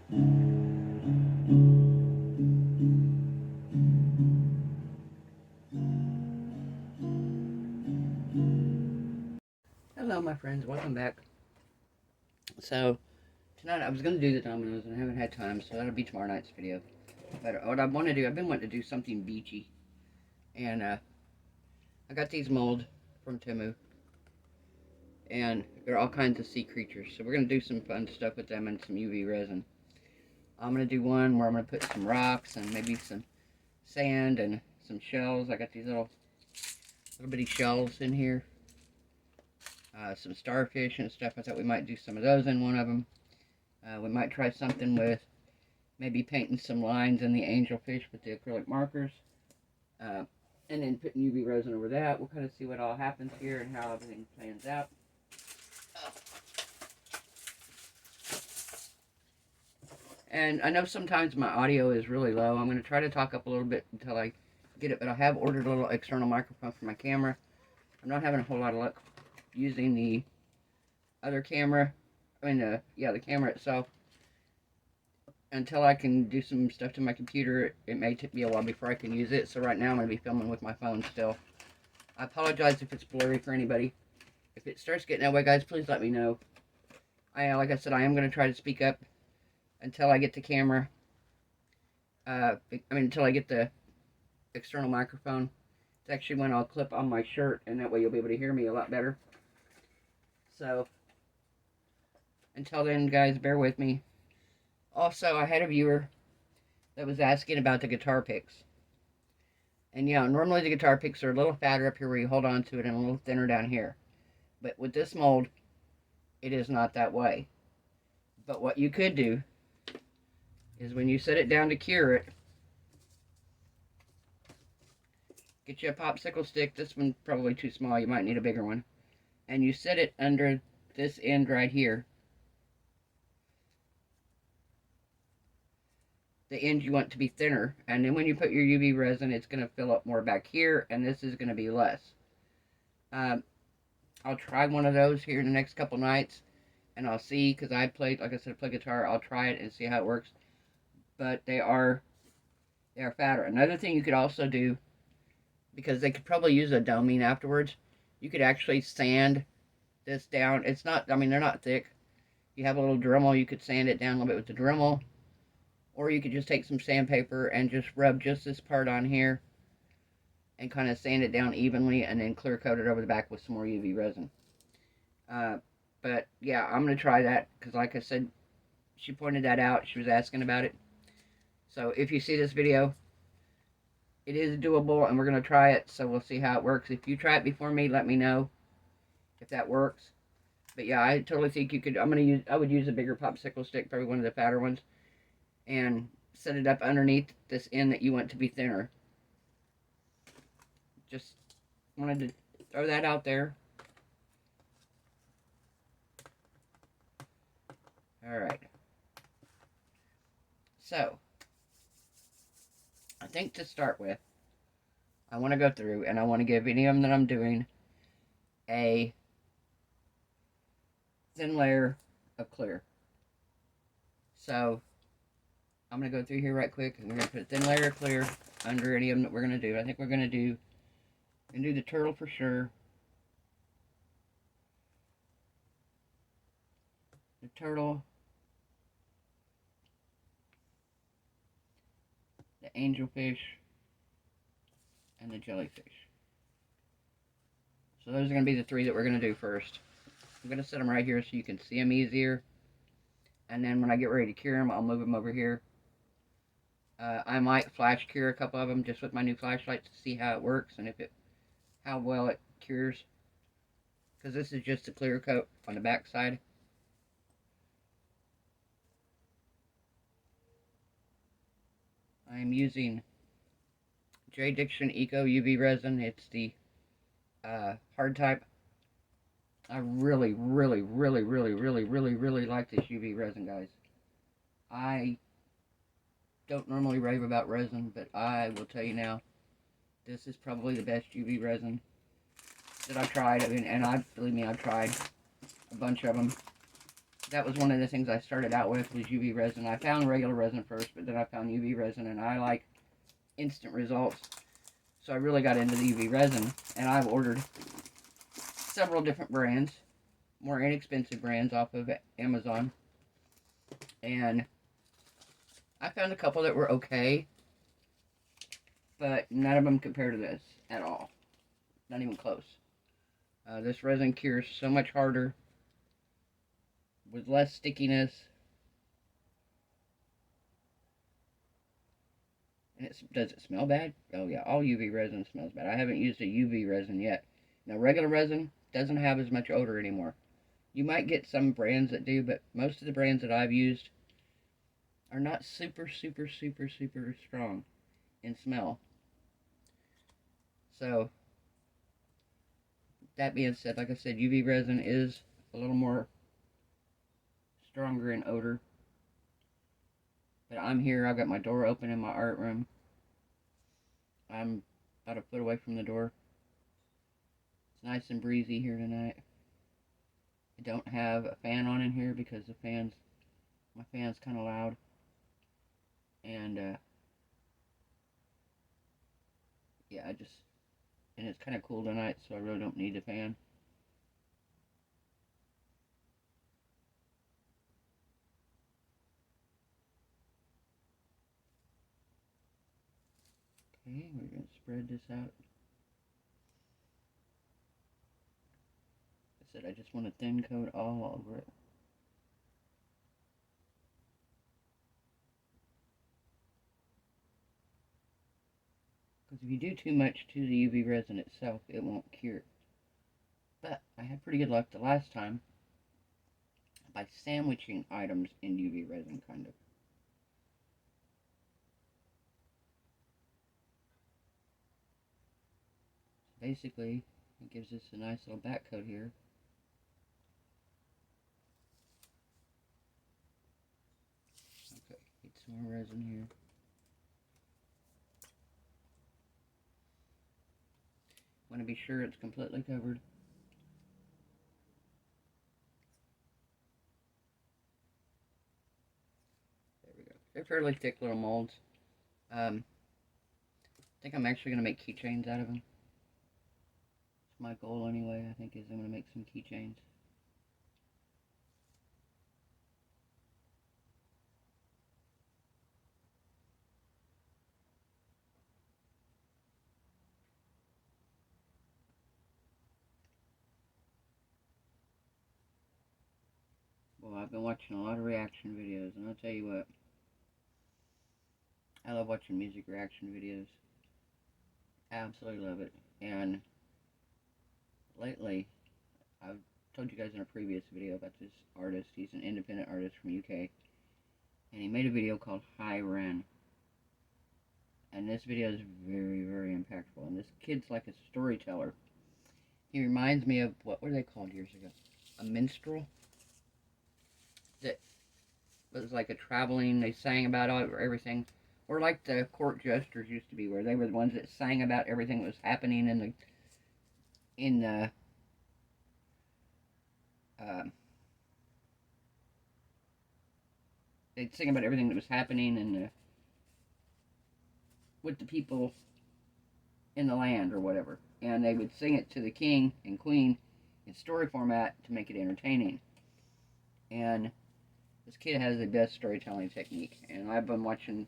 Hello my friends, welcome back. So, tonight I was going to do the dominoes and I haven't had time, so that'll be tomorrow night's video. But what I want to do, I've been wanting to do something beachy. And I got these molds from Temu. And they're all kinds of sea creatures. So we're going to do some fun stuff with them and some UV resin. I'm going to do one where I'm going to put some rocks and maybe some sand and some shells. I got these little bitty shells in here. Some starfish and stuff. I thought we might do some of those in one of them. We might try something with maybe painting some lines in the angelfish with the acrylic markers. And then putting UV resin over that. We'll kind of see what all happens here and how everything plans out. And I know sometimes my audio is really low. I'm going to try to talk up a little bit until I get it. But I have ordered a little external microphone for my camera. I'm not having a whole lot of luck using the other camera. The camera itself. Until I can do some stuff to my computer, it may take me a while before I can use it. So right now I'm going to be filming with my phone still. I apologize if it's blurry for anybody. If it starts getting that way, guys, please let me know. Like I said, I am going to try to speak up until I get the camera. Until I get the external microphone. It's actually one I'll clip on my shirt, and that way you'll be able to hear me a lot better. So, until then, guys, bear with me. Also, I had a viewer that was asking about the guitar picks. And yeah, normally the guitar picks are a little fatter up here where you hold on to it and a little thinner down here. But with this mold, it is not that way. But what you could do is when you set it down to cure it, get you a popsicle stick. This one's probably too small. You might need a bigger one. And you set it under this end right here. The end you want to be thinner, and then when you put your UV resin, it's going to fill up more back here, and this is going to be less. I'll try one of those here in the next couple nights, and I'll see, because I play guitar. I'll try it and see how it works. But they are fatter. Another thing you could also do, because they could probably use a domine afterwards, you could actually sand this down. It's not, they're not thick. You have a little Dremel, you could sand it down a little bit with the Dremel. Or you could just take some sandpaper and just rub just this part on here and kind of sand it down evenly and then clear coat it over the back with some more UV resin. But yeah, I'm going to try that because like I said, she pointed that out. She was asking about it. So if you see this video, it is doable and we're going to try it. So we'll see how it works. If you try it before me, let me know if that works. But yeah, I totally think you could. I would use a bigger popsicle stick, probably one of the fatter ones. And set it up underneath this end that you want to be thinner. Just wanted to throw that out there. Alright. So, I think to start with, I want to go through and I want to give any of them that I'm doing a thin layer of clear. So, I'm going to go through here right quick, and we're going to put a thin layer of clear under any of them that we're going to do. I think we're going to do the turtle for sure. The turtle. The angelfish. And the jellyfish. So those are going to be the three that we're going to do first. I'm going to set them right here so you can see them easier. And then when I get ready to cure them, I'll move them over here. I might flash cure a couple of them just with my new flashlight to see how it works and how well it cures. Because this is just a clear coat on the back side. I'm using J Diction Eco UV resin. It's the hard type. I really like this UV resin, guys. I don't normally rave about resin, but I will tell you now, this is probably the best UV resin that I've tried. Believe me, I've tried a bunch of them. that was one of the things I started out with, was UV resin. I found regular resin first, but then I found UV resin, and I like instant results. So I really got into the UV resin, and I've ordered several different brands, more inexpensive brands off of Amazon. And I found a couple that were okay, but none of them compare to this at all. Not even close. This resin cures so much harder, with less stickiness. And does it smell bad? Oh yeah, all UV resin smells bad. I haven't used a UV resin yet. Now regular resin doesn't have as much odor anymore. You might get some brands that do, but most of the brands that I've used are not super strong in smell. So, that being said, like I said, UV resin is a little more stronger in odor. But I'm here, I've got my door open in my art room. I'm about a foot away from the door. It's nice and breezy here tonight. I don't have a fan on in here because my fan's kind of loud. And, yeah, and it's kind of cool tonight, so I really don't need a fan. Okay, we're going to spread this out. I said I just want a thin coat all over it. Because if you do too much to the UV resin itself, it won't cure. But I had pretty good luck the last time by sandwiching items in UV resin, kind of. So basically, it gives us a nice little back coat here. Okay, get some more resin here. Want to be sure it's completely covered. There we go. They're fairly thick little molds. I think I'm actually going to make keychains out of them. It's my goal anyway, I think, is I'm going to make some keychains. Well, I've been watching a lot of reaction videos, and I'll tell you what, I love watching music reaction videos. Absolutely love it. And lately, I've told you guys in a previous video about this artist. He's an independent artist from UK, and he made a video called Hi Ren. And this video is very impactful. And this kid's like a storyteller. He reminds me of, what were they called years ago? A minstrel? That was like a traveling, they sang about everything. Or like the court jesters used to be, where they were the ones that sang about everything that was happening in the they'd sing about everything that was happening with the people in the land or whatever. And they would sing it to the king and queen in story format to make it entertaining. And this kid has the best storytelling technique. And I've been watching,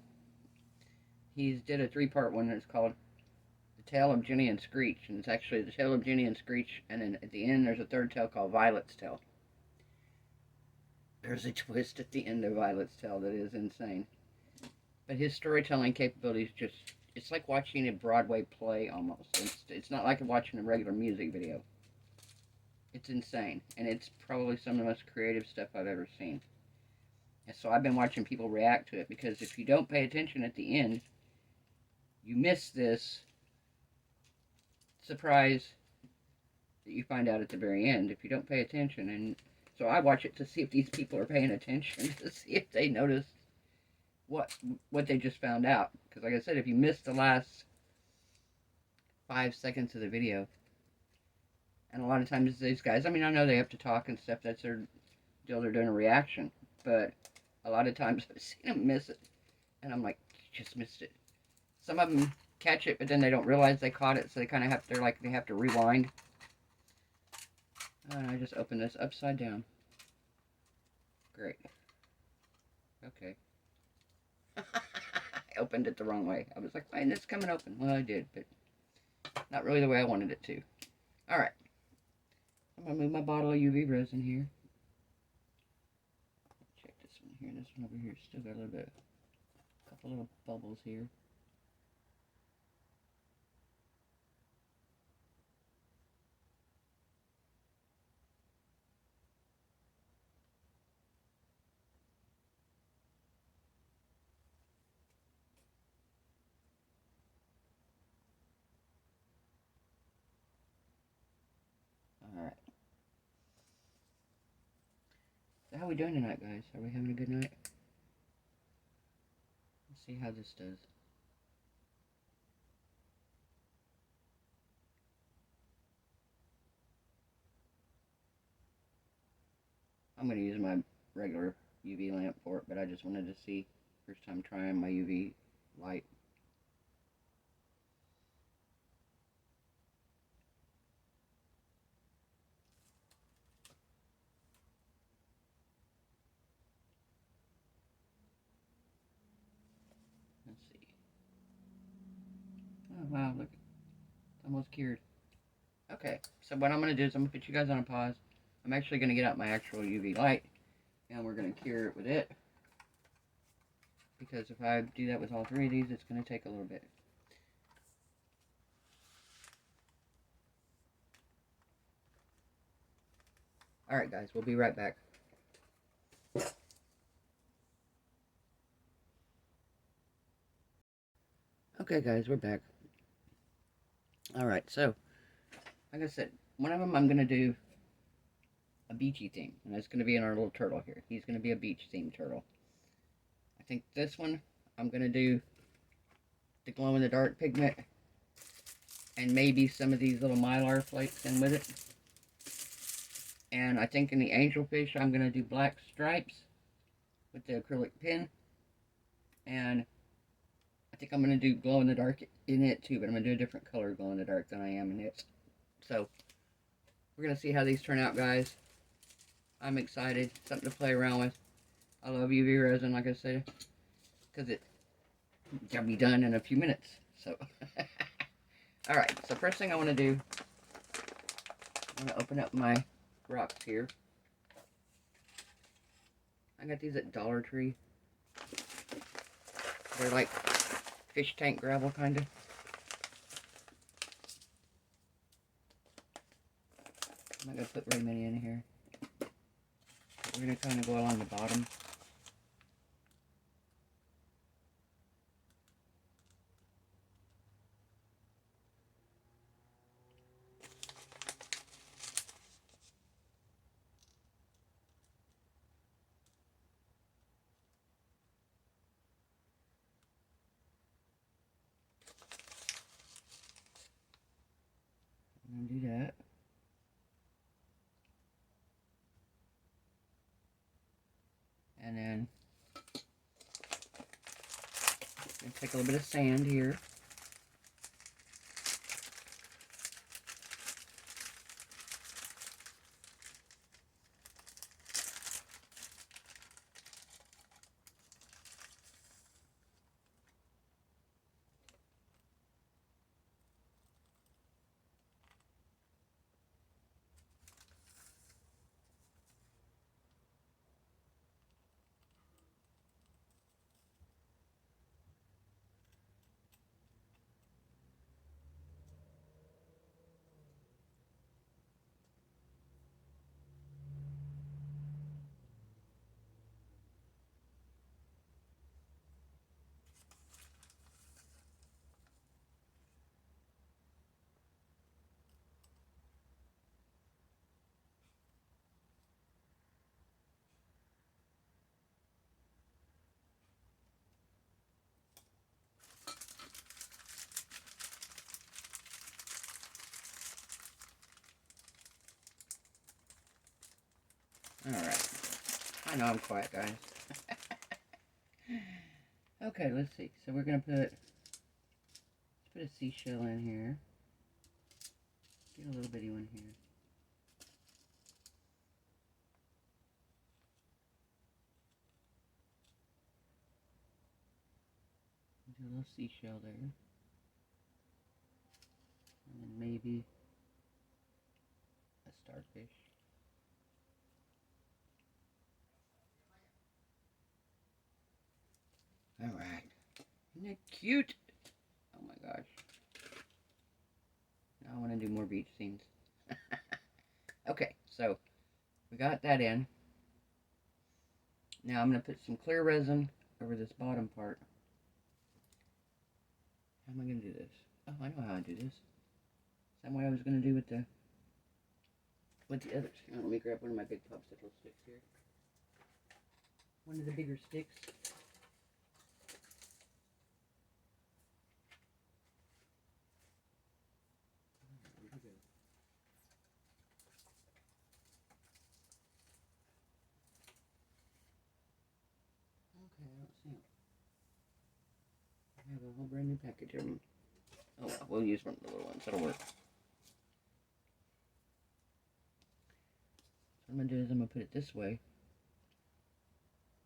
he's did a 3-part one that's called The Tale of Jenny and Screech. And it's actually The Tale of Jenny and Screech. And then at the end there's a third tale called Violet's Tale. There's a twist at the end of Violet's Tale that is insane. But his storytelling capabilities just, it's like watching a Broadway play almost. It's not like watching a regular music video. It's insane. And it's probably some of the most creative stuff I've ever seen. And so I've been watching people react to it, because if you don't pay attention at the end, you miss this surprise that you find out at the very end if you don't pay attention. And so I watch it to see if these people are paying attention, to see if they notice what they just found out. Because like I said, if you miss the last 5 seconds of the video, and a lot of times these guys, I mean, I know they have to talk and stuff, that's their still they're doing a reaction. But a lot of times I've seen them miss it, and I'm like, you just missed it. Some of them catch it, but then they don't realize they caught it, so they kind of have to, they have to rewind. And I just opened this upside down. Great. Okay. I opened it the wrong way. I was like, why isn't this coming open? Well, I did, but not really the way I wanted it to. Alright. I'm going to move my bottle of UV resin here. Check this one here. This one over here still got a little bit, a couple little bubbles here. Alright. So how are we doing tonight, guys? Are we having a good night? Let's see how this does. I'm going to use my regular UV lamp for it, but I just wanted to see, first time trying my UV light. Let's see. Oh, wow, look. It's almost cured. Okay, so what I'm going to do is I'm going to put you guys on a pause. I'm actually going to get out my actual UV light, and we're going to cure it with it. Because if I do that with all three of these, it's going to take a little bit. Alright guys, we'll be right back. Okay guys, we're back. Alright, so, like I said, one of them I'm going to do a beachy theme. And that's going to be in our little turtle here. He's going to be a beach themed turtle. I think this one, I'm going to do the glow-in-the-dark pigment. And maybe some of these little mylar flakes in with it. And I think in the angelfish, I'm going to do black stripes with the acrylic pen. And I think I'm going to do glow-in-the-dark in it too, but I'm going to do a different color glow-in-the-dark than I am in it. So, we're going to see how these turn out, guys. I'm excited. Something to play around with. I love UV resin, like I said, because it can be done in a few minutes. So, alright, so first thing I want to do, I'm going to open up my rocks here. I got these at Dollar Tree. They're like fish tank gravel, kind of. I'm not going to put very many in here. We're going to kind of go along the bottom. I'm going to do that. And then I'm going to take a little bit of sand here. I know I'm quiet, guys. Okay, let's see. So we're gonna let's put a seashell in here. Get a little bitty one here. Do a little seashell there. And then maybe a starfish. Alright. Isn't it cute? Oh my gosh. Now I want to do more beach scenes. Okay, so we got that in. Now I'm going to put some clear resin over this bottom part. How am I going to do this? Oh, I know how I do this. Same way I was going to do with the others. Let me grab one of my big popsicle sticks here. One of the bigger sticks. There we go. Okay, I don't see them. I have a whole brand new package of them. Oh well, we'll use one of the little ones. That'll work. What I'm going to do is I'm going to put it this way.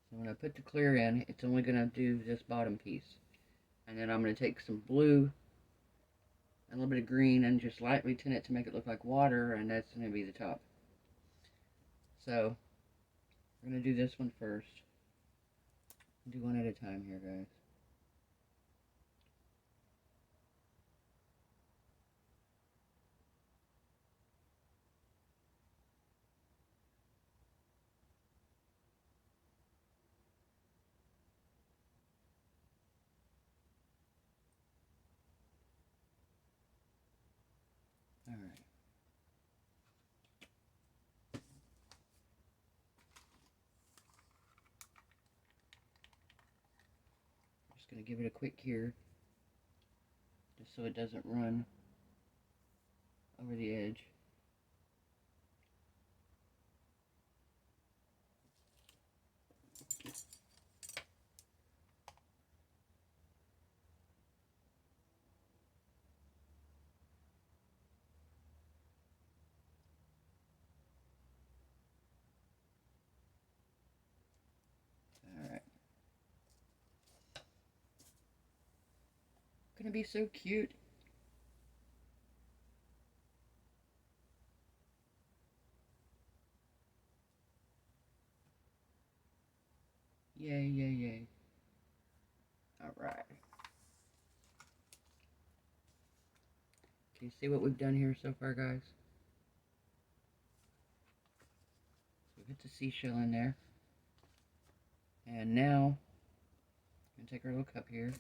So when I put the clear in, it's only going to do this bottom piece. And then I'm going to take some blue and a little bit of green and just lightly tint it to make it look like water, and that's going to be the top. So we're going to do this one first. Do one at a time here, guys. Alright. Just going to give it a quick cure, just so it doesn't run over the edge. Alright. Gonna be so cute. Yay, yay, yay. Alright. Can you see what we've done here so far, guys? So we put the seashell in there. And now, I'm going to take our little cup here.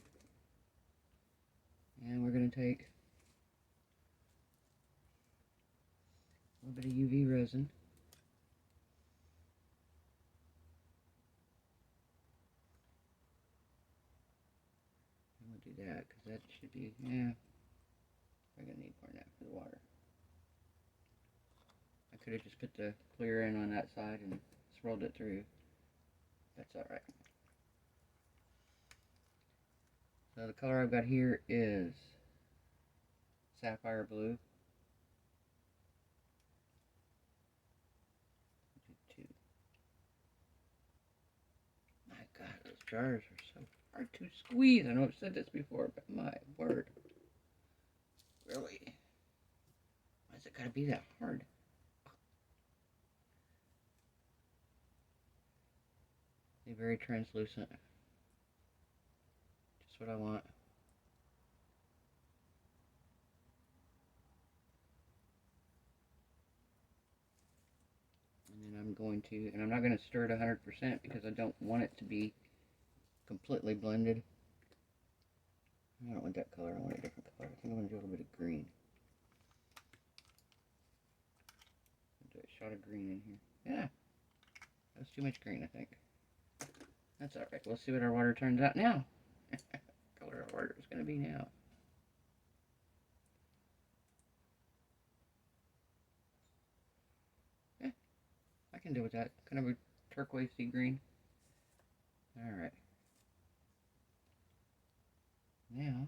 And we're going to take a little bit of UV resin. And we'll do that, because that should be, yeah. We're going to need more now for the water. I could have just put the clear in on that side and swirled it through. That's alright. So the color I've got here is sapphire blue. Two. My God, those jars are so hard to squeeze. I know I've said this before, but my word. Really? Why's it gotta be that hard? They're very translucent. Just what I want. And then I'm going to, and I'm not going to stir it 100% because I don't want it to be completely blended. I don't want that color, I want a different color. I think I'm going to do a little bit of green. Do a shot of green in here. Yeah, that's too much green, I think. That's alright. We'll see what our water turns out now. Color our water is going to be now. Yeah, I can deal with that. Kind of a turquoise sea green. Alright. Now,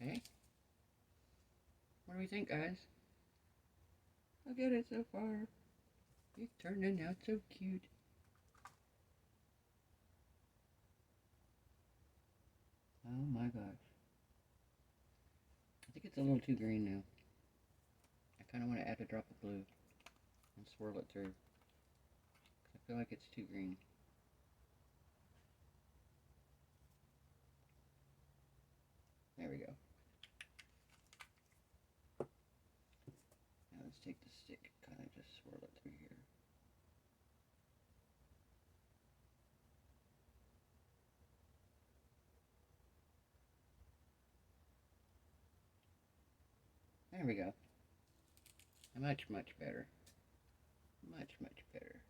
okay. What do we think, guys? Look at it so far. It's turning out so cute. Oh my gosh. I think it's a little too green now. I kind of want to add a drop of blue and swirl it through. I feel like it's too green. There we go. Now let's take the stick, kind of just swirl it through here. There we go. Much, much better. Much, much better.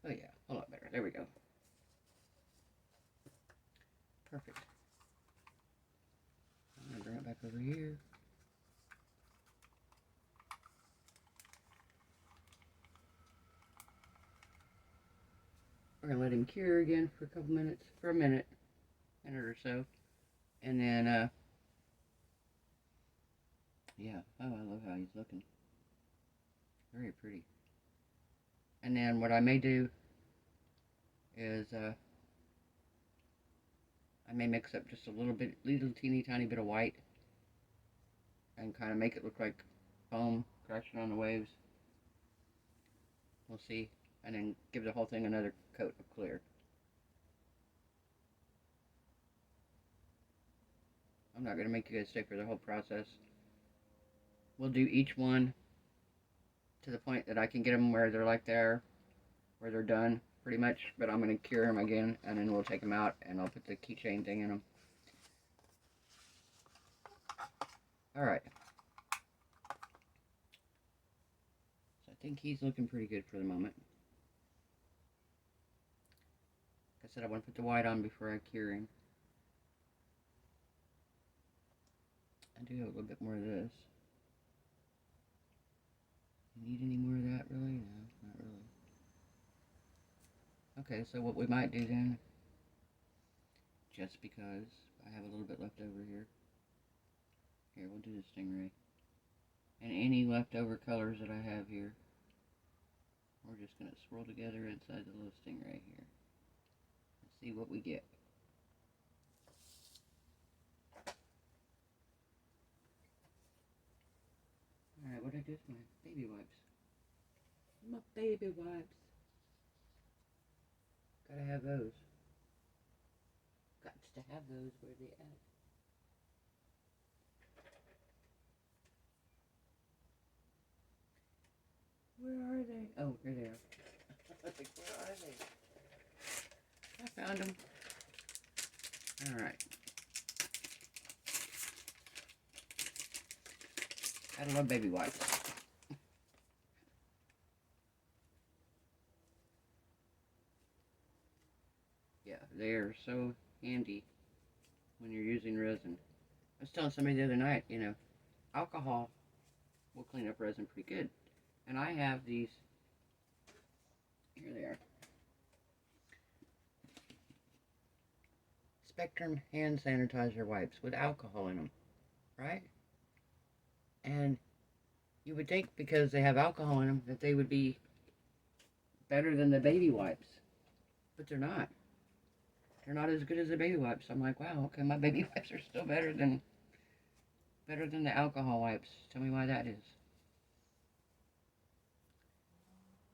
Oh yeah, a lot better. There we go. Perfect. I'm going to bring it back over here. We're going to let him cure again for a couple minutes, for a minute or so. And then, yeah. Oh, I love how he's looking. Very pretty. And then what I may do is, I may mix up just a little teeny tiny bit of white and kind of make it look like foam crashing on the waves. We'll see. And then give the whole thing another coat of clear. I'm not going to make you guys stay for the whole process. We'll do each one to the point that I can get them where they're like there, where they're done, pretty much. But I'm going to cure them again, and then we'll take them out, and I'll put the keychain thing in them. Alright. So I think he's looking pretty good for the moment. Like I said, I want to put the white on before I cure him. I do have a little bit more of this. You need any more of that, really? No, not really. Okay, so what we might do then, just because I have a little bit left over here. Here, we'll do the stingray. And any leftover colors that I have here, we're just going to swirl together inside the little stingray here. And see what we get. Alright, what I do with my baby wipes? My baby wipes. Gotta have those. Got to have those. Where they at? Where are they? Oh, here they are. Like, where are they? I found them. Alright. I love baby wipes. Yeah, they are so handy when you're using resin. I was telling somebody the other night, you know, alcohol will clean up resin pretty good. And I have these, here they are, Spectrum hand sanitizer wipes with alcohol in them, right? And you would think because they have alcohol in them that they would be better than the baby wipes. But they're not. They're not as good as the baby wipes. I'm like, wow, okay, my baby wipes are still better than the alcohol wipes. Tell me why that is.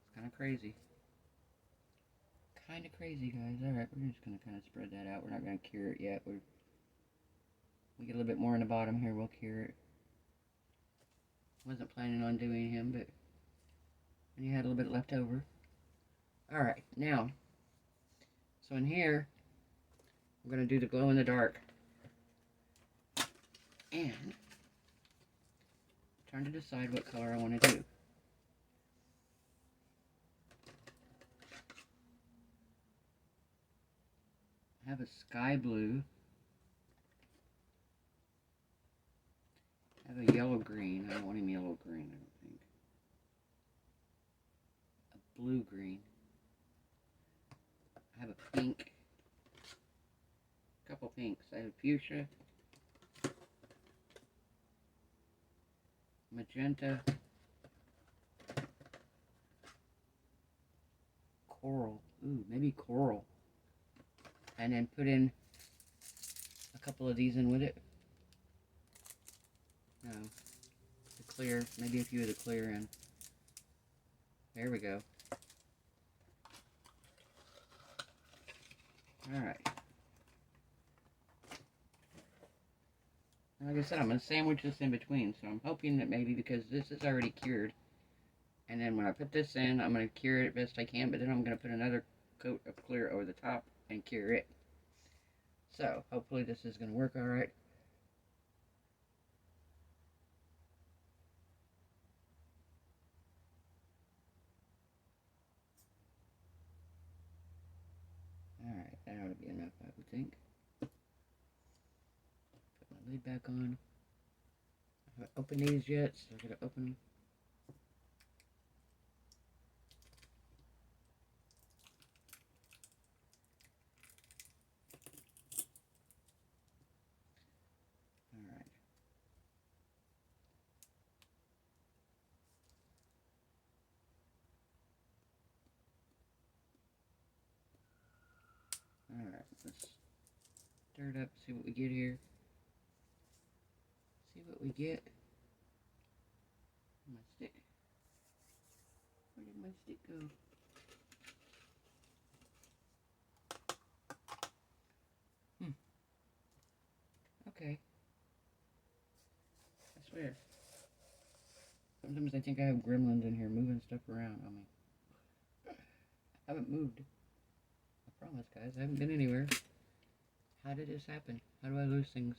It's kind of crazy. Kind of crazy, guys. Alright, we're just going to kind of spread that out. We're not going to cure it yet. We get a little bit more in the bottom here. We'll cure it. Wasn't planning on doing him, but and you had a little bit left over. Alright, now, so in here, I'm going to do the glow in the dark. And trying to decide what color I want to do. I have a sky blue. I have a yellow green. I don't want him yellow green, I don't think. A blue green. I have a pink. A couple pinks. I have fuchsia. Magenta. Coral. Ooh, maybe coral. And then put in a couple of these in with it. No. The clear. Maybe a few of the clear in. There we go. Alright. Like I said, I'm going to sandwich this in between. So I'm hoping that maybe because this is already cured. And then when I put this in, I'm going to cure it best I can. But then I'm going to put another coat of clear over the top and cure it. So hopefully this is going to work alright. Alright, that ought to be enough, I would think. Put my lid back on. I haven't opened these yet, so I'm going to open them. Alright. Alright, let's stir it up, see what we get here. See what we get. My stick. Where did my stick go? Okay. I swear. Sometimes I think I have gremlins in here moving stuff around on me. I haven't moved. I promise, guys. I haven't been anywhere. How did this happen? How do I lose things?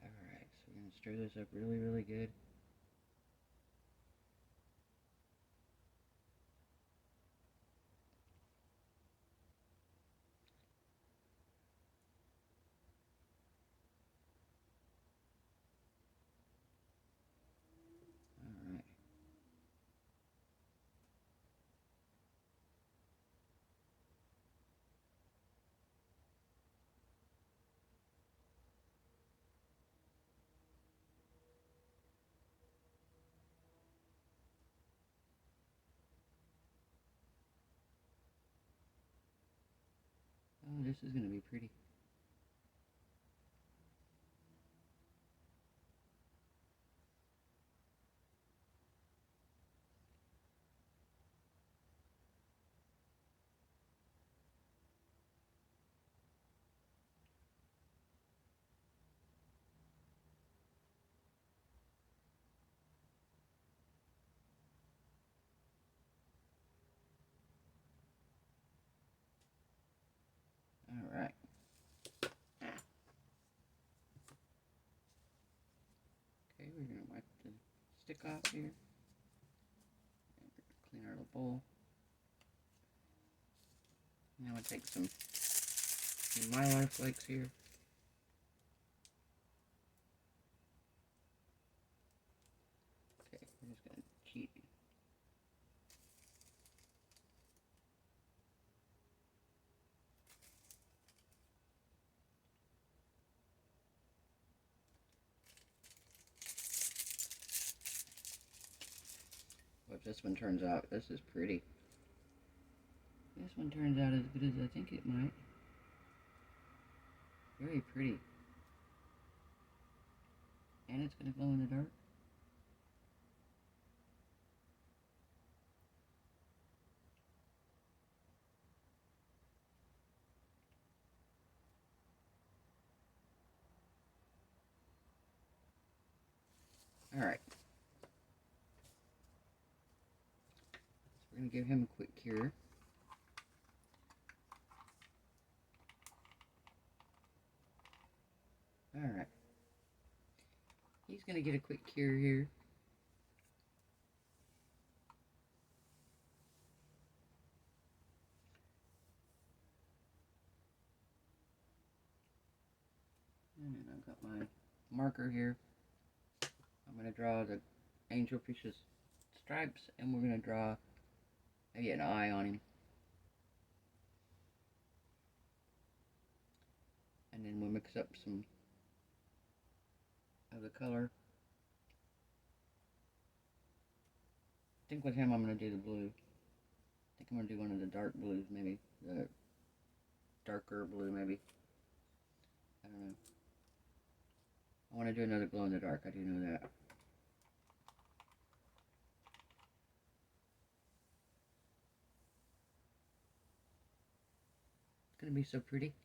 Alright, so we're going to stir this up really, really good. Alright. Oh, this is going to be pretty. Alright. Okay, we're going to wipe the stick off here. Clean our little bowl. Now I'll take some mylar flakes here. Okay, we're just going to cheat. But this one turns out, this is pretty. This one turns out as good as I think it might. Very pretty. And it's going to glow in the dark. Alright. So we're going to give him a quick cure. Alright. He's going to get a quick cure here. And I've got my marker here. I'm going to draw the angelfish's stripes, and we're going to draw maybe an eye on him. And then we'll mix up some of the color. I think with him I'm going to do the blue. I think I'm going to do one of the dark blues, maybe. The darker blue, maybe. I don't know. I want to do another glow in the dark, I do know that. It's going to be so pretty.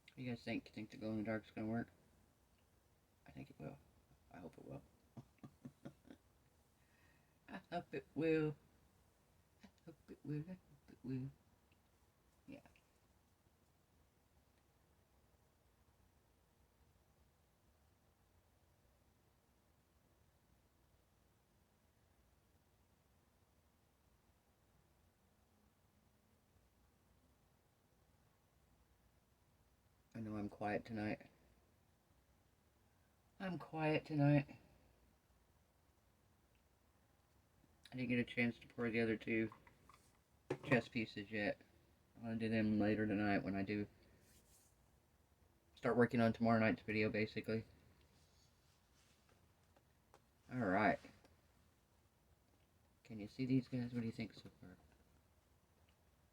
What do you guys think? You think the glow in the dark is going to work? I think it will. I hope it will. I hope it will. I hope it will. I hope it will. Yeah. I know I'm quiet tonight. I'm quiet tonight. I didn't get a chance to pour the other two chess pieces yet. I want to do them later tonight when I do start working on tomorrow night's video, basically. Alright. Can you see these guys? What do you think so far?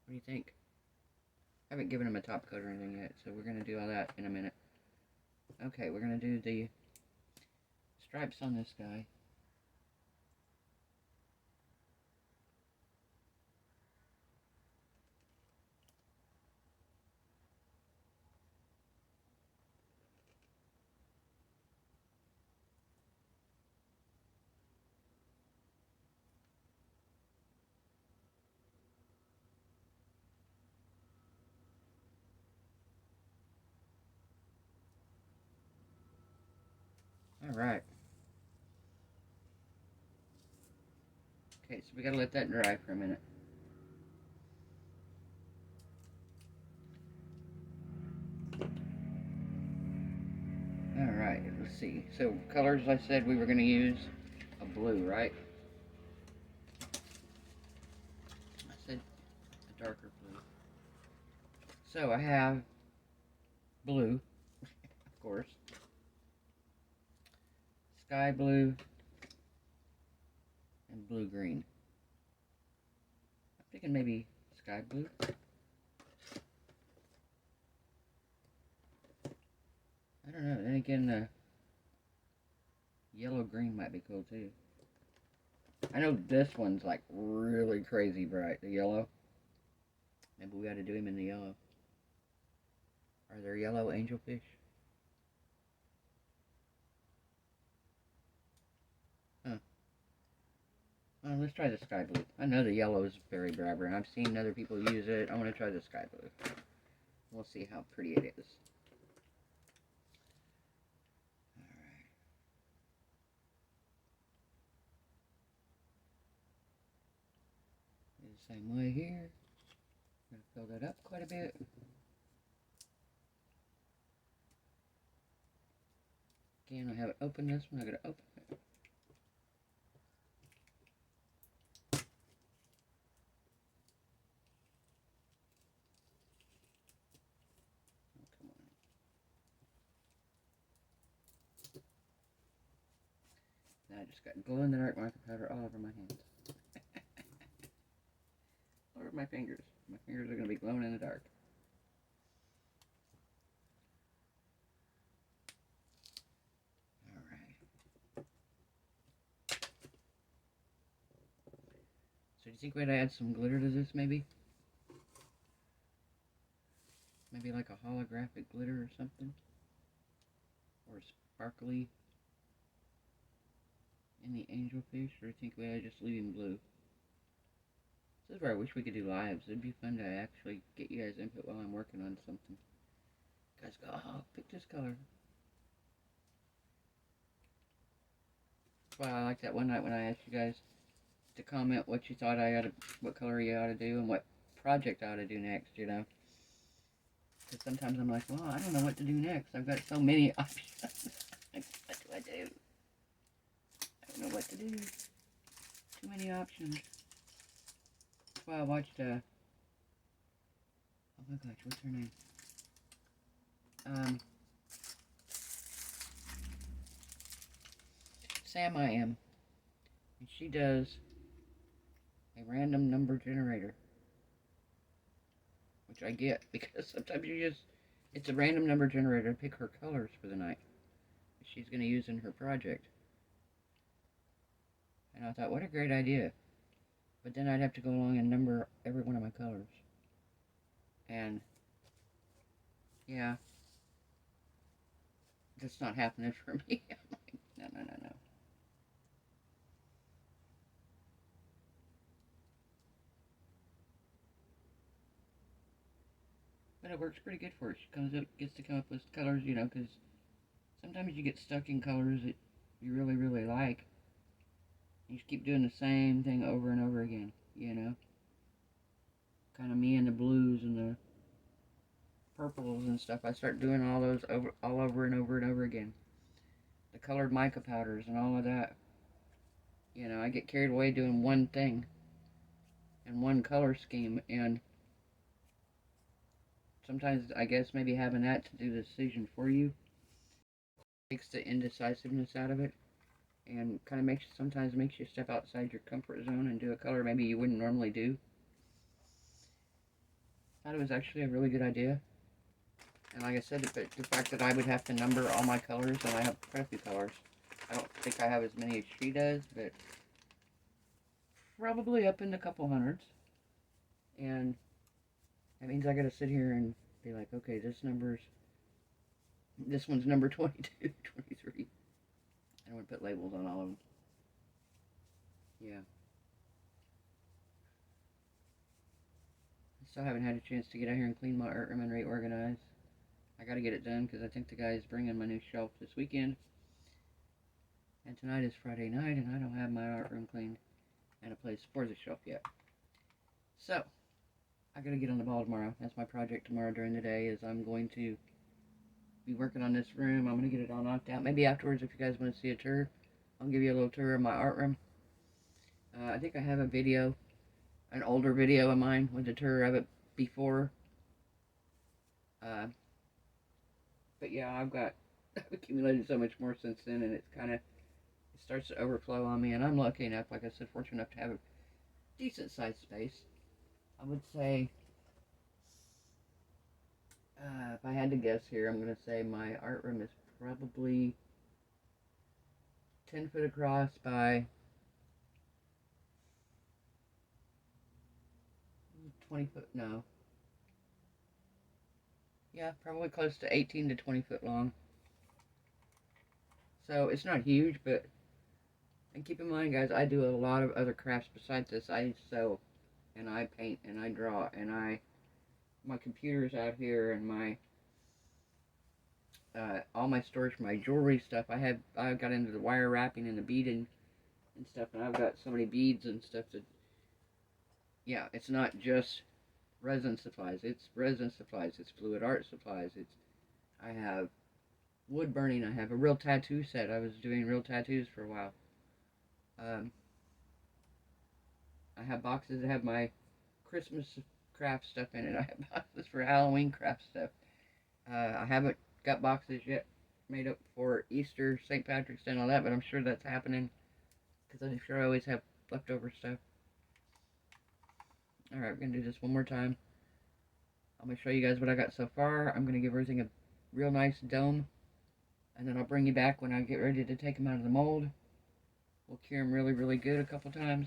What do you think? I haven't given them a top coat or anything yet, so we're going to do all that in a minute. Okay, we're going to do the stripes on this guy. Alright. Okay, so we gotta let that dry for a minute. Alright, let's see. So, colors I said we were gonna use a blue, right? I said a darker blue. So, I have blue, of course. Sky blue. And blue green. I'm thinking maybe sky blue. I don't know. Then again, the yellow green might be cool too. I know this one's like really crazy bright, the yellow. Maybe we ought to do him in the yellow. Are there yellow angelfish? Huh. Well, let's try the sky blue. I know the yellow is very vibrant. I've seen other people use it. I want to try the sky blue. We'll see how pretty it is. Alright. Do the same way here. I'm going to fill that up quite a bit. Again, I haven't opened this one. I'm going to open it. Oh, come on. Now I just got glow-in-the-dark marker powder all over my hands. All over my fingers. My fingers are going to be glowing in the dark. So do you think we'd add some glitter to this, maybe? Maybe like a holographic glitter or something? Or sparkly in the angelfish? Or do you think we'd just leave him blue? This is where I wish we could do lives. It'd be fun to actually get you guys input while I'm working on something. guys go, oh, pick this color. That's why I like that one night when I asked you guys to comment what you thought what color you ought to do and what project I ought to do next, you know. Because sometimes I'm like, well, I don't know what to do next. I've got so many options. Like, what do I do? I don't know what to do. Too many options. That's why I watched, oh my gosh, what's her name? Sam I Am. And she does a random number generator. Which I get, because sometimes it's a random number generator to pick her colors for the night that she's going to use in her project. And I thought, what a great idea. But then I'd have to go along and number every one of my colors. And, yeah, that's not happening for me. I'm like, no, no, no, no. But it works pretty good for her. She gets to come up with colors, you know, because sometimes you get stuck in colors that you really, really like. You just keep doing the same thing over and over again, you know. Kind of me and the blues and the purples and stuff. I start doing all those all over and over and over again. The colored mica powders and all of that. You know, I get carried away doing one thing and one color scheme, and sometimes I guess maybe having that to do the decision for you takes the indecisiveness out of it, and kind of sometimes makes you step outside your comfort zone and do a color maybe you wouldn't normally do. I thought it was actually a really good idea. And like I said, the fact that I would have to number all my colors, and I have quite a few colors. I don't think I have as many as she does, but probably up in the couple hundreds. And that means I gotta sit here and be like, okay, this one's number 22, 23. I don't want to put labels on all of them. Yeah. I still haven't had a chance to get out here and clean my art room and reorganize. I gotta get it done because I think the guy's bringing my new shelf this weekend. And tonight is Friday night, and I don't have my art room cleaned and a place for the shelf yet. So, I gotta get on the ball tomorrow. That's my project tomorrow during the day, is I'm going to be working on this room. I'm gonna get it all knocked out. Maybe afterwards, if you guys want to see a tour, I'll give you a little tour of my art room. I think I have a video, an older video of mine with a tour of it before. But yeah, I've accumulated so much more since then, and it starts to overflow on me. And I'm lucky enough, like I said, fortunate enough to have a decent sized space. I would say, if I had to guess here, I'm going to say my art room is probably 10 foot across by 20 foot, no. Yeah, probably close to 18 to 20 foot long. So it's not huge, but, and keep in mind, guys, I do a lot of other crafts besides this. I sew, and I paint, and I draw, and my computer's out here, and all my storage for my jewelry stuff. I've got into the wire wrapping and the beading and stuff, and I've got so many beads and stuff that, yeah, it's not just resin supplies. It's resin supplies. It's fluid art supplies. I have wood burning. I have a real tattoo set. I was doing real tattoos for a while. I have boxes that have my Christmas craft stuff in it. I have boxes for Halloween craft stuff. I haven't got boxes yet made up for Easter, St. Patrick's Day, and all that, but I'm sure that's happening because I'm sure I always have leftover stuff. Alright, we're going to do this one more time. I'm going to show you guys what I got so far. I'm going to give everything a real nice dome, and then I'll bring you back when I get ready to take them out of the mold. We'll cure them really, really good a couple times.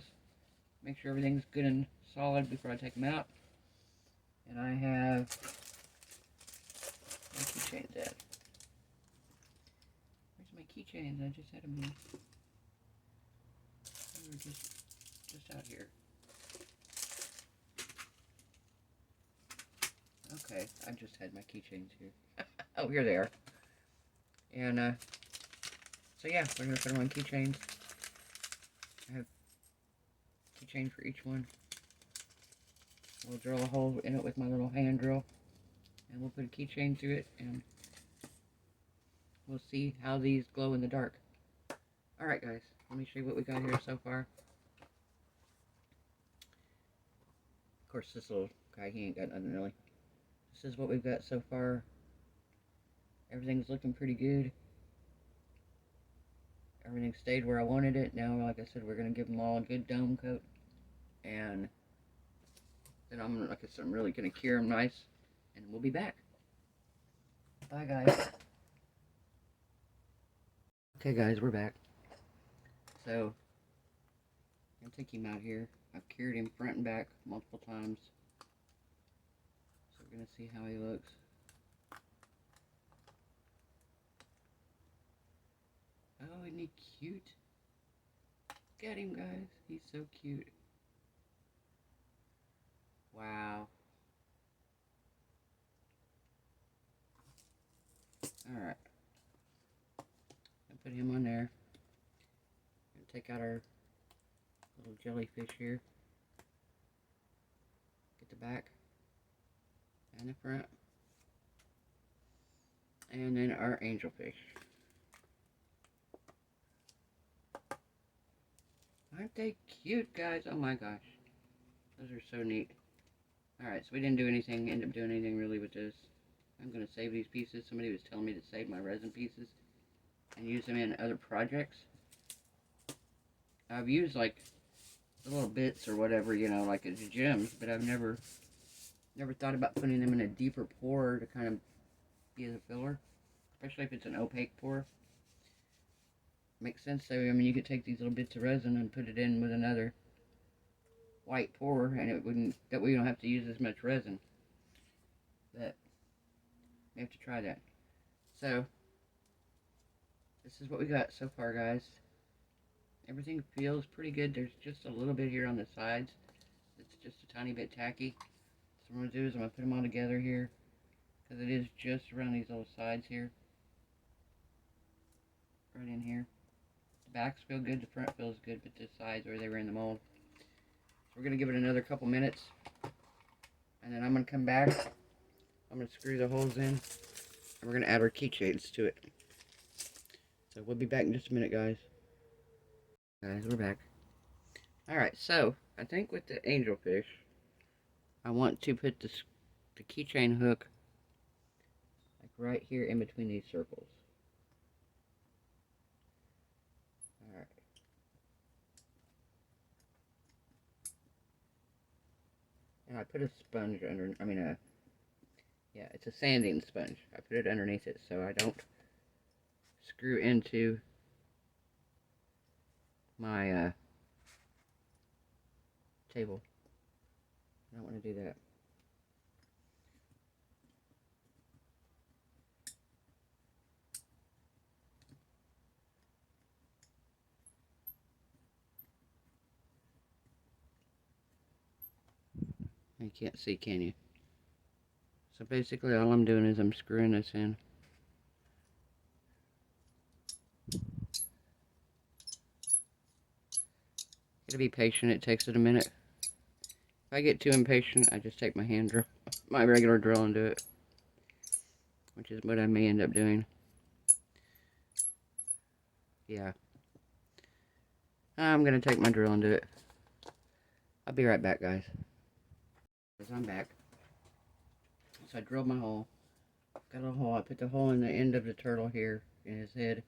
Make sure everything's good and solid before I take them out. And I have my keychains at. Where's my keychains? I just had them here. They were just out here. Okay, I just had my keychains here. Oh, here they are. And so yeah, we're gonna put them on keychains. I have keychain for each one. We'll drill a hole in it with my little hand drill, and we'll put a keychain to it, and we'll see how these glow in the dark. Alright guys, let me show you what we got here so far. Of course, this little guy, he ain't got nothing really. This is what we've got so far. Everything's looking pretty good. Everything stayed where I wanted it. Now, like I said, we're going to give them all a good dome coat. And then like I said, I'm really going to cure them nice. And we'll be back. Bye, guys. Okay, guys, we're back. So, I'm going to take him out here. I've cured him front and back multiple times. So we're going to see how he looks. Oh, isn't he cute? Look at him, guys. He's so cute. Wow. Alright. I'll put him on there. And take out our little jellyfish here. Get the back and the front. And then our angelfish. Aren't they cute, guys? Oh my gosh. Those are so neat. Alright, so we didn't end up doing anything really with this. I'm going to save these pieces. Somebody was telling me to save my resin pieces and use them in other projects. I've used like the little bits or whatever, you know, like as gems, but I've never thought about putting them in a deeper pour to kind of be as a filler, especially if it's an opaque pour. Makes sense though. I mean, you could take these little bits of resin and put it in with another white pour, and it wouldn't, that way you don't have to use as much resin. But we have to try that. So this is what we got so far, guys. Everything feels pretty good. There's just a little bit here on the sides. It's just a tiny bit tacky. So what I'm going to do is I'm going to put them all together here, because it is just around these little sides here. Right in here. The backs feel good, the front feels good, but the sides where they were in the mold. So we're going to give it another couple minutes. And then I'm going to come back. I'm going to screw the holes in. And we're going to add our keychains to it. So we'll be back in just a minute, guys. Guys, we're back. Alright, so I think with the angelfish, I want to put the keychain hook like right here in between these circles. Alright. And I put a sponge under, yeah, it's a sanding sponge. I put it underneath it so I don't screw into my table. I don't want to do that. You can't see, can you? So basically all I'm doing is I'm screwing this in. Gotta be patient, it takes it a minute. If I get too impatient, I just take my hand drill, my regular drill, and do it. Which is what I may end up doing. Yeah. I'm gonna take my drill and do it. I'll be right back, guys. I'm back. So I drilled my hole. Got a little hole. I put the hole in the end of the turtle here in his head.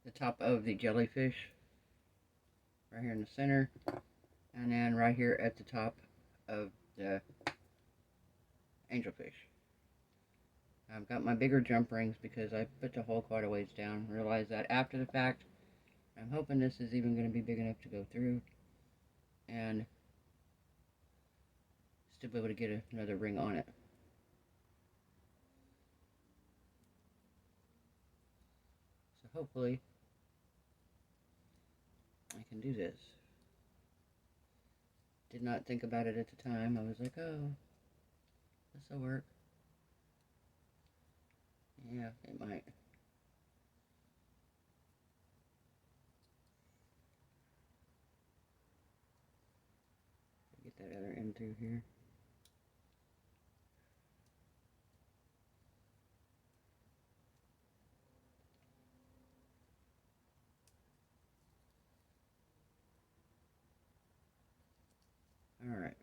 The top of the jellyfish. Right here in the center. And then right here at the top of the angelfish. I've got my bigger jump rings because I put the hole quite a ways down. Realized that after the fact. I'm hoping this is even going to be big enough to go through. And still be able to get another ring on it. So hopefully I can do this. Did not think about it at the time. I was like, oh, this'll work. Yeah, it might. Get that other end through here. Alright.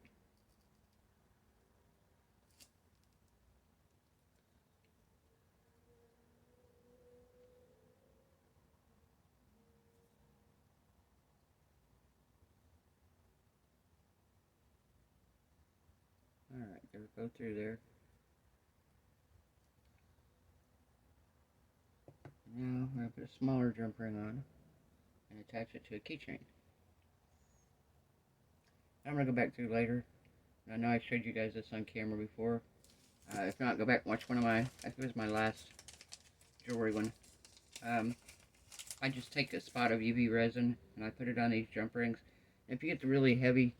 Alright, there we go through there. Now we're going to put a smaller jump ring on and attach it to a keychain. I'm going to go back through later. I know I showed you guys this on camera before. If not, go back and watch one of my, I think it was my last jewelry one. I just take a spot of UV resin and I put it on these jump rings. And if you get the really heavy,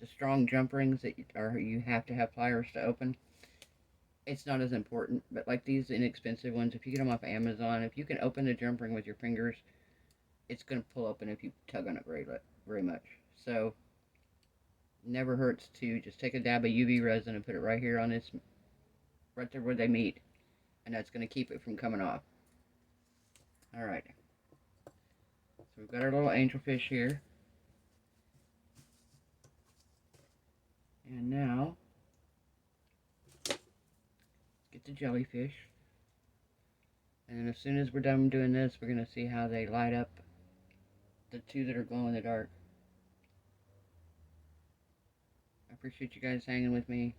the strong jump rings that you have to have pliers to open, it's not as important. But like these inexpensive ones, if you get them off Amazon, if you can open the jump ring with your fingers, it's going to pull open if you tug on it very much. So never hurts to just take a dab of UV resin and put it right here on this, right there where they meet, and that's going to keep it from coming off. Alright, so we've got our little angelfish here, and now get the jellyfish, and then as soon as we're done doing this, we're going to see how they light up the two that are glow in the dark. I appreciate you guys hanging with me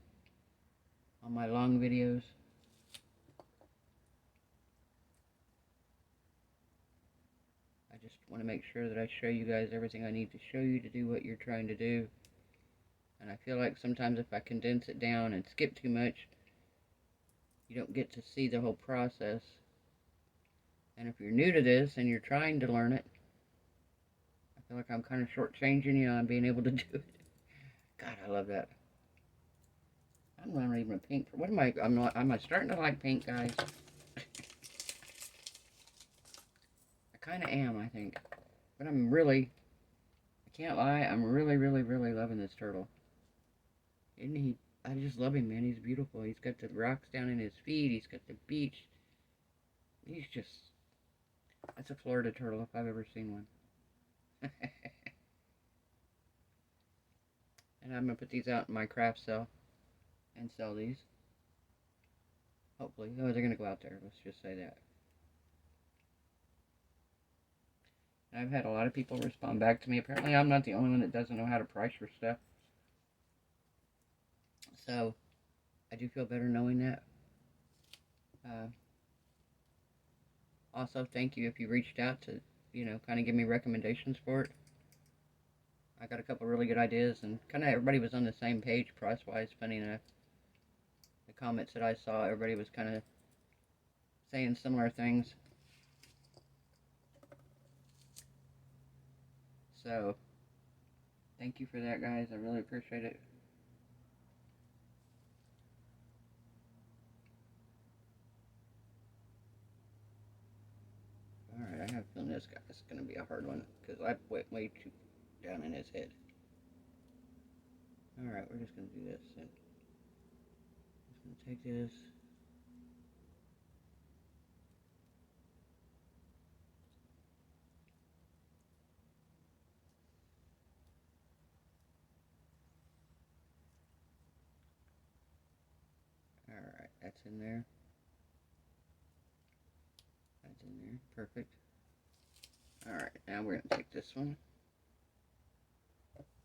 on my long videos. I just want to make sure that I show you guys everything I need to show you to do what you're trying to do. And I feel like sometimes if I condense it down and skip too much, you don't get to see the whole process. And if you're new to this and you're trying to learn it, I feel like I'm kind of shortchanging you on being able to do it. God, I love that. I'm not even a pink. What am I? Am I starting to like pink, guys? I kind of am, I think. But I'm really, I can't lie, I'm really, really, really loving this turtle. Isn't he? I just love him, man. He's beautiful. He's got the rocks down in his feet. He's got the beach. He's just, that's a Florida turtle if I've ever seen one. And I'm going to put these out in my craft sale and sell these. Hopefully. Oh, they're going to go out there. Let's just say that. And I've had a lot of people respond back to me. Apparently I'm not the only one that doesn't know how to price your stuff. So, I do feel better knowing that. Also, thank you if you reached out to, kind of give me recommendations for it. I got a couple really good ideas, and kind of everybody was on the same page price-wise, funny enough. The comments that I saw, everybody was kind of saying similar things. So, thank you for that, guys. I really appreciate it. Alright, I have a feeling this guy's going to be a hard one, because I went way too down in his head. Alright, we're just going to do this. And just going to take this. Alright, that's in there. That's in there. Perfect. Alright, now we're going to take this one.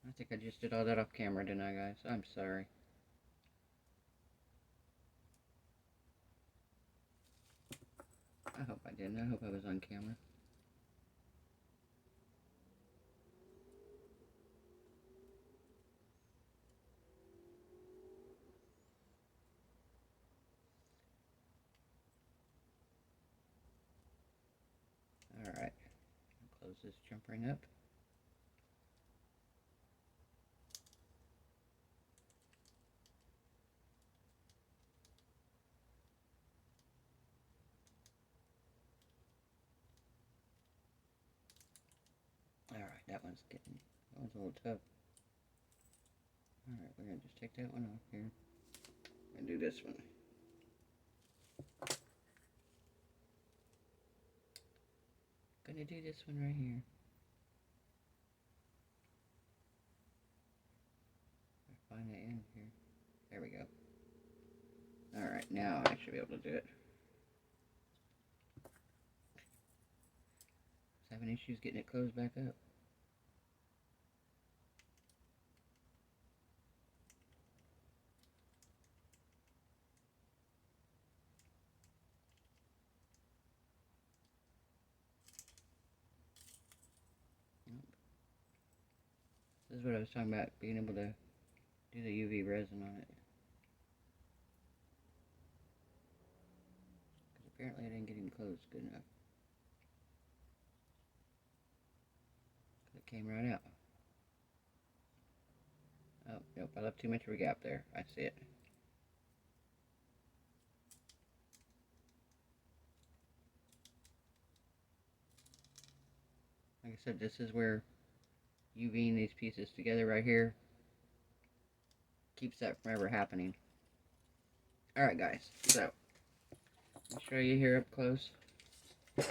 I think I just did all that off camera, didn't I, guys? I'm sorry. I hope I didn't. I hope I was on camera. Alright. Close this jump ring up. that one's a little tough. Alright, we're going to just take that one off here. And do this one. Gonna do this one right here. Find the end here. There we go. Alright, now I should be able to do it. I was having issues getting it closed back up. This is what I was talking about, being able to do the UV resin on it. Because apparently I didn't get him closed good enough. It came right out. Oh, nope, I left too much of a gap there. I see it. Like I said, this is where UVing these pieces together right here keeps that from ever happening. Alright guys, so I'll show you here up close. Let's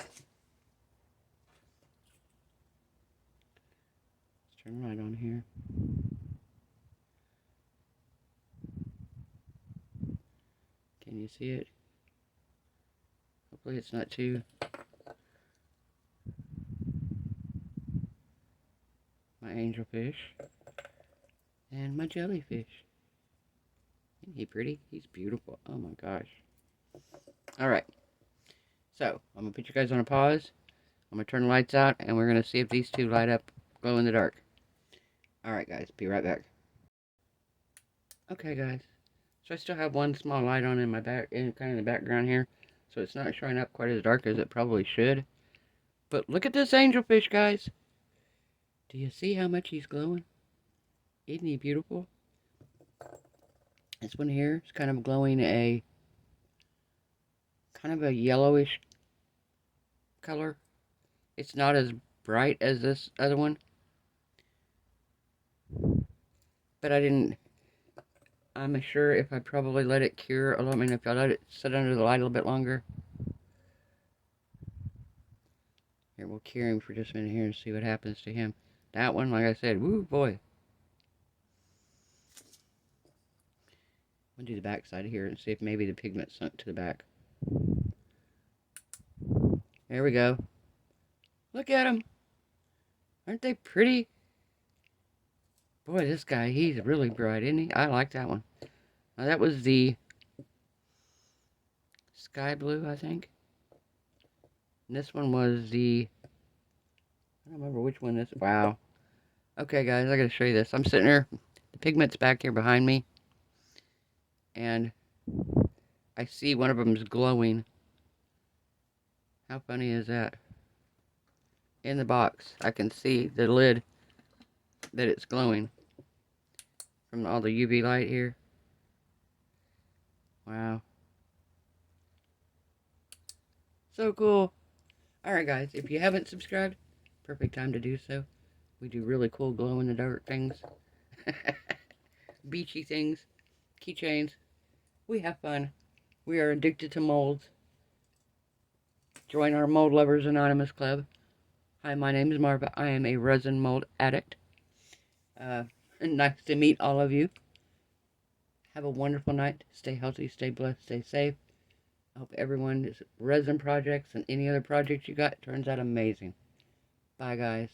turn the light on here. Can you see it? Hopefully it's not too... My angelfish and my jellyfish. Isn't he pretty? He's beautiful. Oh my gosh. Alright. So, I'm going to put you guys on a pause. I'm going to turn the lights out and we're going to see if these two light up glow in the dark. Alright guys, be right back. Okay guys. So I still have one small light on in my back, kind of in the background here. So it's not showing up quite as dark as it probably should. But look at this angelfish, guys. Do you see how much he's glowing? Isn't he beautiful? This one here is kind of glowing a kind of a yellowish color. It's not as bright as this other one. But I'm sure if I probably let it cure a little, I mean if I let it sit under the light a little bit longer. Here, we'll cure him for just a minute here and see what happens to him. That one, like I said, woo boy. I'll do the back side here and see if maybe the pigment sunk to the back. There we go. Look at them. Aren't they pretty? Boy, this guy, he's really bright, isn't he? I like that one. Now, that was the sky blue, I think. And this one was the... I don't remember which one this... Wow. Okay, guys, I gotta show you this. I'm sitting here. The pigment's back here behind me. And I see one of them's glowing. How funny is that? In the box, I can see the lid that it's glowing from all the UV light here. Wow. So cool. Alright guys, if you haven't subscribed, perfect time to do so. We do really cool glow-in-the-dark things. Beachy things. Keychains. We have fun. We are addicted to molds. Join our Mold Lovers Anonymous Club. Hi, my name is Marva. I am a resin mold addict. Nice to meet all of you. Have a wonderful night. Stay healthy, stay blessed, stay safe. I hope everyone's resin projects and any other projects you got turns out amazing. Bye, guys.